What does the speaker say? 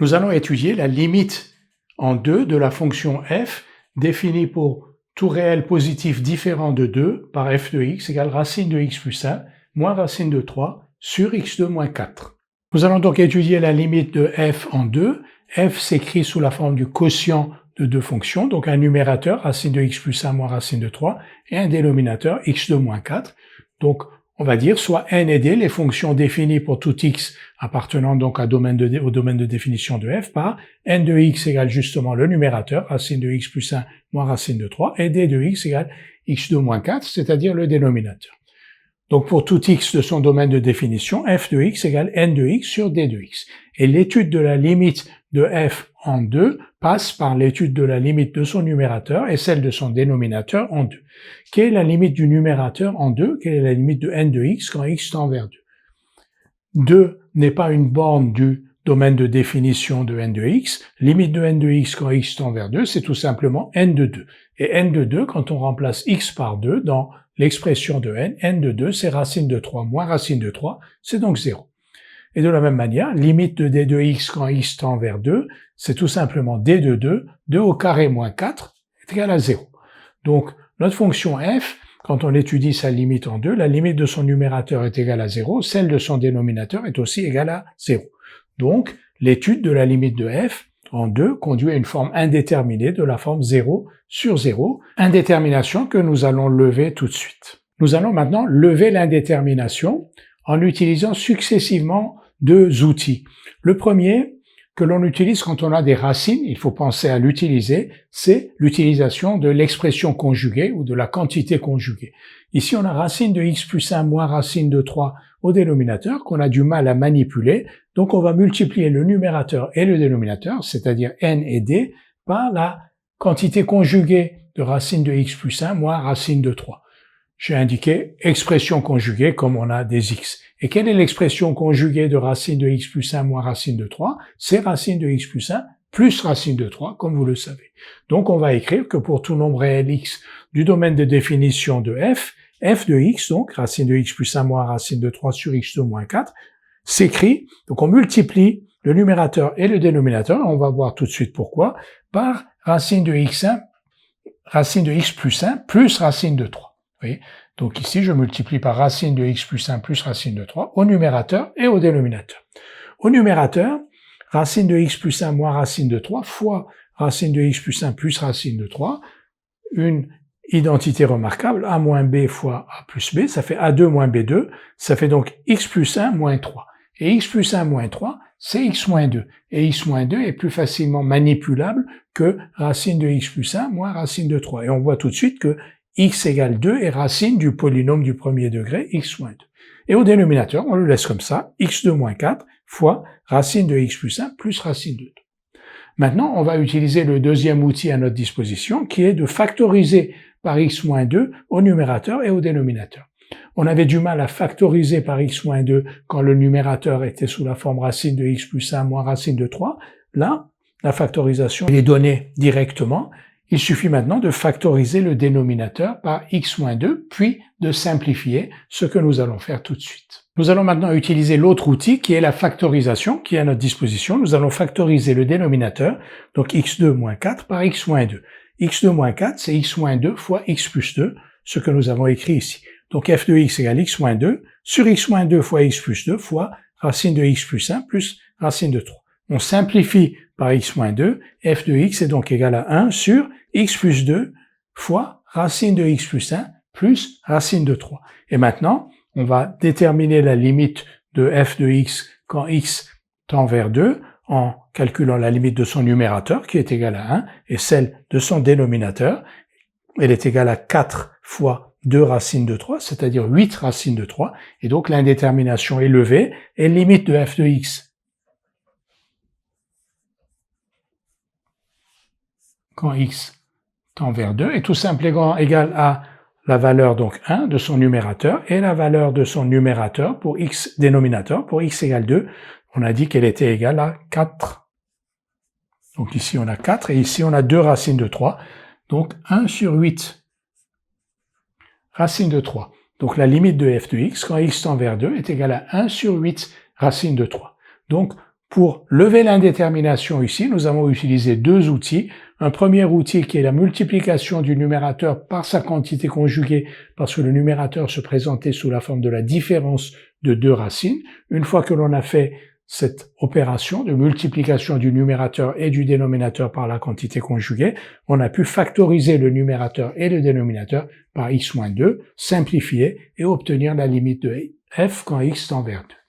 Nous allons étudier la limite en 2 de la fonction f définie pour tout réel positif différent de 2 par f de x égale racine de x plus 1 moins racine de 3 sur x2 moins 4. Nous allons donc étudier la limite de f en 2. F s'écrit sous la forme du quotient de deux fonctions, donc un numérateur, racine de x plus 1 moins racine de 3, et un dénominateur, x2 moins 4. Donc, on va dire soit n et d, les fonctions définies pour tout x appartenant donc au domaine de définition de f, par n de x égale justement le numérateur, racine de x plus 1 moins racine de 3, et d de x égale x2 moins 4, c'est-à-dire le dénominateur. Donc pour tout x de son domaine de définition, f de x égale n de x sur d de x. Et l'étude de la limite de f en 2 passe par l'étude de la limite de son numérateur et celle de son dénominateur en 2. Quelle est la limite du numérateur en 2? Quelle est la limite de n de x quand x tend vers 2? 2 n'est pas une borne du domaine de définition de n de x. Limite de n de x quand x tend vers 2, c'est tout simplement n de 2. Et n de 2, quand on remplace x par 2 dans l'expression de n de 2, c'est racine de 3 moins racine de 3, c'est donc 0. Et de la même manière, limite de d de x quand x tend vers 2, c'est tout simplement d de 2, 2 au carré moins 4 est égal à 0. Donc, notre fonction f, quand on étudie sa limite en 2, la limite de son numérateur est égale à 0, celle de son dénominateur est aussi égale à 0. Donc, l'étude de la limite de f en 2 conduit à une forme indéterminée de la forme 0 sur 0, indétermination que nous allons lever tout de suite. Nous allons maintenant lever l'indétermination en utilisant successivement deux outils. Le premier, que l'on utilise quand on a des racines, il faut penser à l'utiliser, c'est l'utilisation de l'expression conjuguée ou de la quantité conjuguée. Ici, on a racine de x plus 1 moins racine de 3 au dénominateur qu'on a du mal à manipuler, donc on va multiplier le numérateur et le dénominateur, c'est-à-dire n et d, par la quantité conjuguée de racine de x plus 1 moins racine de 3. J'ai indiqué expression conjuguée comme on a des x. Et quelle est l'expression conjuguée de racine de x plus 1 moins racine de 3? C'est racine de x plus 1 plus racine de 3, comme vous le savez. Donc on va écrire que pour tout nombre réel x du domaine de définition de f, f de x, donc racine de x plus 1 moins racine de 3 sur x2 moins 4, s'écrit, donc on multiplie le numérateur et le dénominateur, on va voir tout de suite pourquoi, par racine de x1, racine de x plus 1 plus racine de 3. Vous voyez? Donc ici, je multiplie par racine de x plus 1 plus racine de 3 au numérateur et au dénominateur. Au numérateur, racine de x plus 1 moins racine de 3 fois racine de x plus 1 plus racine de 3, une identité remarquable, a moins b fois a plus b, ça fait a2 moins b2, ça fait donc x plus 1 moins 3. Et x plus 1 moins 3, c'est x moins 2. Et x moins 2 est plus facilement manipulable que racine de x plus 1 moins racine de 3. Et on voit tout de suite que x égale 2 est racine du polynôme du premier degré, x moins 2. Et au dénominateur, on le laisse comme ça, x2 moins 4 fois racine de x plus 1 plus racine de 2. Maintenant, on va utiliser le deuxième outil à notre disposition, qui est de factoriser par x moins 2 au numérateur et au dénominateur. On avait du mal à factoriser par x moins 2 quand le numérateur était sous la forme racine de x plus 1 moins racine de 3. Là, la factorisation est donnée directement. Il suffit maintenant de factoriser le dénominateur par x moins 2, puis de simplifier, ce que nous allons faire tout de suite. Nous allons maintenant utiliser l'autre outil qui est la factorisation qui est à notre disposition. Nous allons factoriser le dénominateur, donc x2 moins 4 par x moins 2. x2 moins 4, c'est x moins 2 fois x plus 2, ce que nous avons écrit ici. Donc f de x égale x moins 2 sur x moins 2 fois x plus 2 fois racine de x plus 1 plus racine de 3. On simplifie par x moins 2, f de x est donc égal à 1 sur x plus 2 fois racine de x plus 1 plus racine de 3. Et maintenant, on va déterminer la limite de f de x quand x tend vers 2 en calculant la limite de son numérateur qui est égale à 1 et celle de son dénominateur. Elle est égale à 4 fois 2 racines de 3, c'est-à-dire 8 racines de 3. Et donc l'indétermination est levée et limite de f de x quand x tend vers 2 est tout simplement égal à la valeur donc 1 de son numérateur et la valeur de son numérateur pour x dénominateur, pour x égale 2, on a dit qu'elle était égale à 4. Donc ici on a 4 et ici on a 2 racines de 3, donc 1 sur 8 racines de 3. Donc la limite de f de x quand x tend vers 2 est égale à 1 sur 8 racines de 3. Donc Pour lever l'indétermination ici, nous avons utilisé deux outils. Un premier outil qui est la multiplication du numérateur par sa quantité conjuguée, parce que le numérateur se présentait sous la forme de la différence de deux racines. Une fois que l'on a fait cette opération de multiplication du numérateur et du dénominateur par la quantité conjuguée, on a pu factoriser le numérateur et le dénominateur par x-2, simplifier et obtenir la limite de f quand x tend vers 2.